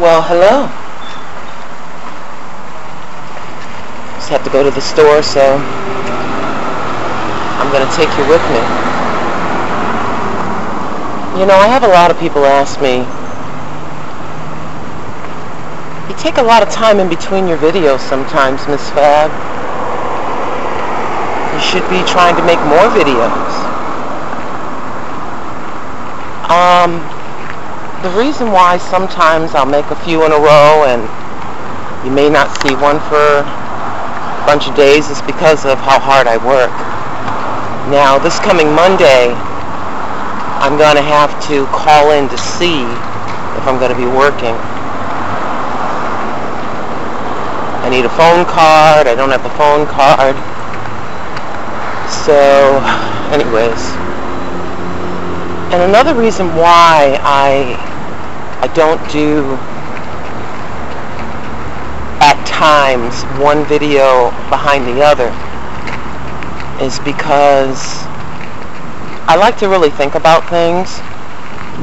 Well, hello. Just have to go to the store, so I'm going to take you with me. You know, I have a lot of people ask me, you take a lot of time in between your videos sometimes, Miss Fab. You should be trying to make more videos. The reason why sometimes I'll make a few in a row and you may not see one for a bunch of days is because of how hard I work. Now, this coming Monday, I'm going to have to call in to see if I'm going to be working. I need a phone card. I don't have a phone card. So, anyways. And another reason why I don't do, at times, one video behind the other is because I like to really think about things,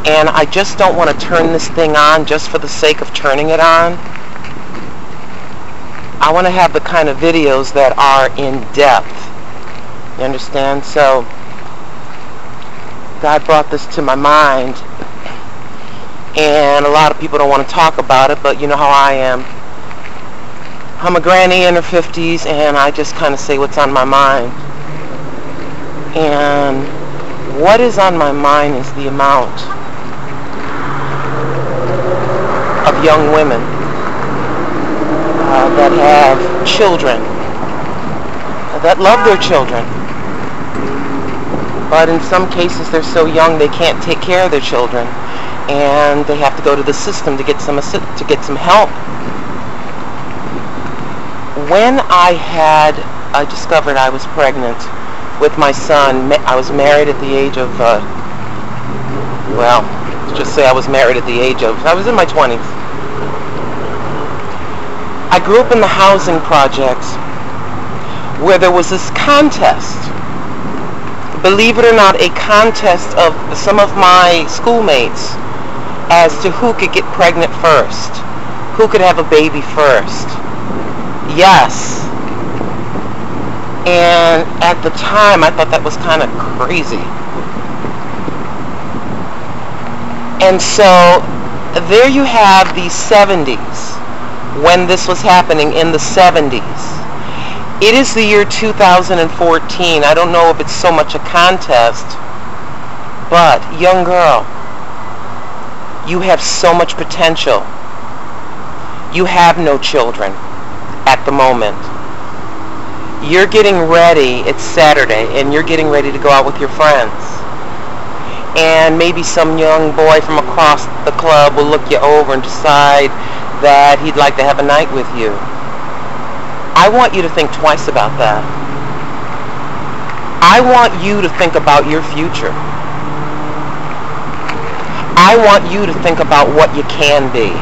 and I just don't want to turn this thing on just for the sake of turning it on. I want to have the kind of videos that are in depth. You understand? So God brought this to my mind, and a lot of people don't want to talk about it, but you know how I am. I'm a granny in her 50s, and I just kind of say what's on my mind. And what is on my mind is the amount of young women that have children, that love their children, but in some cases they're so young they can't take care of their children, and they have to go to the system to get some help. When I discovered I was pregnant with my son, I was married at the age of, well, let's just say I was married at the age of, I was in my 20s. I grew up in the housing projects where there was this contest. Believe it or not, a contest of some of my schoolmates as to who could get pregnant first, who could have a baby first. Yes. And at the time, I thought that was kind of crazy. And so, there you have the 70s, when this was happening in the 70s. It is the year 2014. I don't know if it's so much a contest, but young girl, you have so much potential. You have no children at the moment. You're getting ready, it's Saturday, and you're getting ready to go out with your friends. And maybe some young boy from across the club will look you over and decide that he'd like to have a night with you. I want you to think twice about that. I want you to think about your future. I want you to think about what you can be.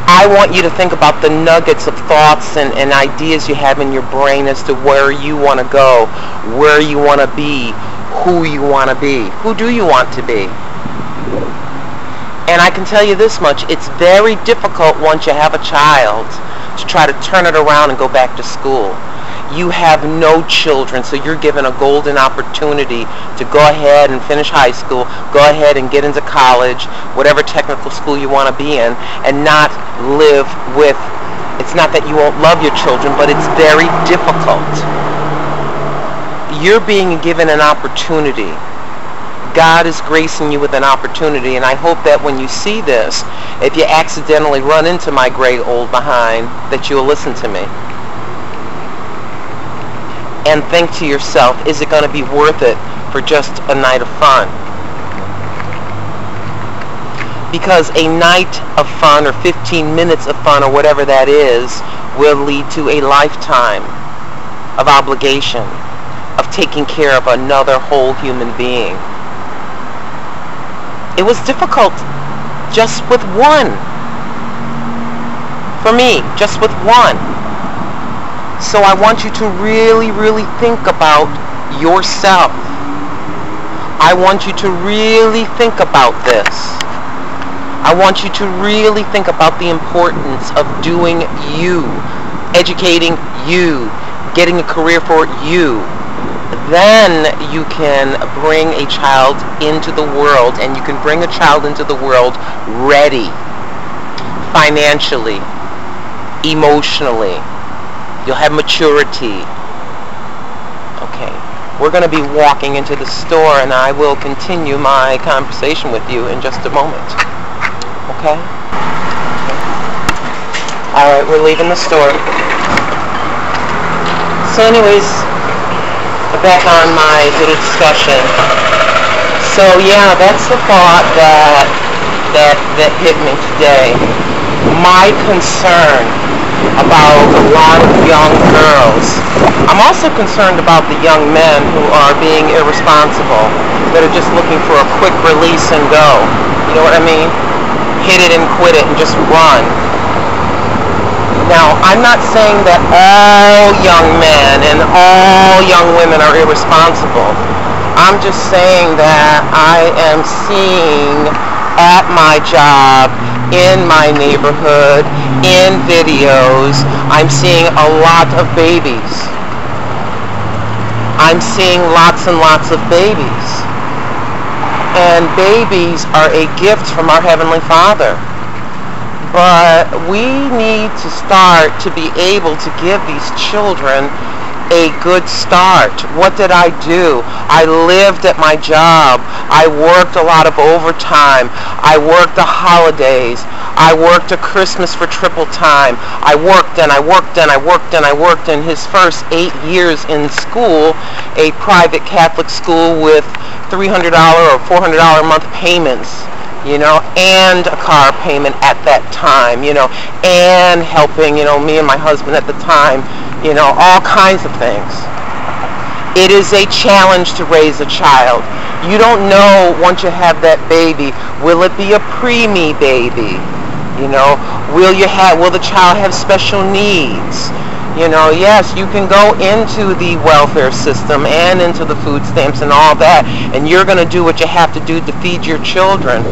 I want you to think about the nuggets of thoughts and ideas you have in your brain as to where you want to go, where you want to be, who you want to be. Who do you want to be? And I can tell you this much, it's very difficult once you have a child to try to turn it around and go back to school. You have no children, so you're given a golden opportunity to go ahead and finish high school, go ahead and get into college, whatever technical school you want to be in, and not live with, it's not that you won't love your children, but it's very difficult. You're being given an opportunity. God is gracing you with an opportunity, and I hope that when you see this, if you accidentally run into my gray old behind, that you'll listen to me. And think to yourself, is it going to be worth it for just a night of fun? Because a night of fun, or 15 minutes of fun, or whatever that is, will lead to a lifetime of obligation, of taking care of another whole human being. It was difficult just with one. For me, just with one. So I want you to really, really think about yourself. I want you to really think about this. I want you to really think about the importance of doing you, educating you, getting a career for you. Then you can bring a child into the world, and you can bring a child into the world ready, financially, emotionally. You'll have maturity. Okay. We're going to be walking into the store, and I will continue my conversation with you in just a moment. Okay? Alright, we're leaving the store. So anyways, back on my little discussion. So yeah, that's the thought that hit me today. My concern about a lot of young girls. I'm also concerned about the young men who are being irresponsible, that are just looking for a quick release and go. You know what I mean? Hit it and quit it and just run. Now, I'm not saying that all young men and all young women are irresponsible. I'm just saying that I am seeing at my job, in my neighborhood, in videos, I'm seeing a lot of babies. I'm seeing lots and lots of babies. And babies are a gift from our Heavenly Father. But we need to start to be able to give these children a good start. What did I do? I lived at my job. I worked a lot of overtime. I worked the holidays. I worked a Christmas for triple time. I worked and I worked and I worked and I worked. In his first 8 years in school, a private Catholic school with $300 or $400 a month payments, you know, and a car payment at that time, you know, and helping, you know, me and my husband at the time, you know, all kinds of things. It is a challenge to raise a child. You don't know once you have that baby, will it be a preemie baby? You know, will the child have special needs? You know, yes, you can go into the welfare system and into the food stamps and all that, and you're going to do what you have to do to feed your children.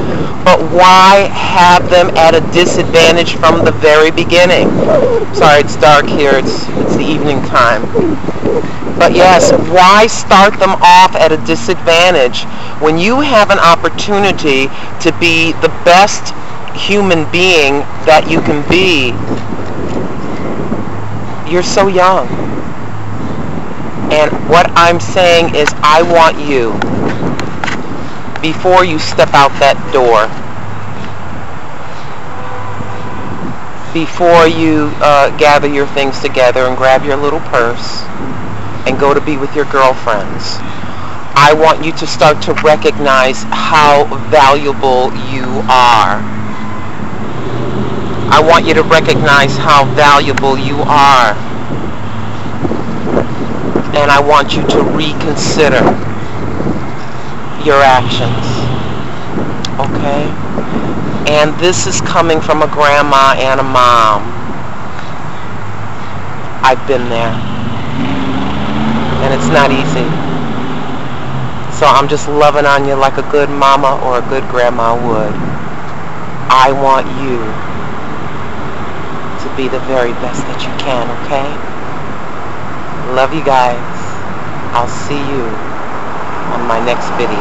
But why have them at a disadvantage from the very beginning? Sorry, it's dark here. It's the evening time. But yes, why start them off at a disadvantage when you have an opportunity to be the best human being that you can be? You're so young. And what I'm saying is, I want you, before you step out that door, before you gather your things together and grab your little purse and go to be with your girlfriends, I want you to start to recognize how valuable you are. I want you to recognize how valuable you are. And I want you to reconsider your actions. Okay? And this is coming from a grandma and a mom. I've been there. And it's not easy. So I'm just loving on you like a good mama or a good grandma would. I want you to be the very best that you can, okay? Love you guys. I'll see you on my next video.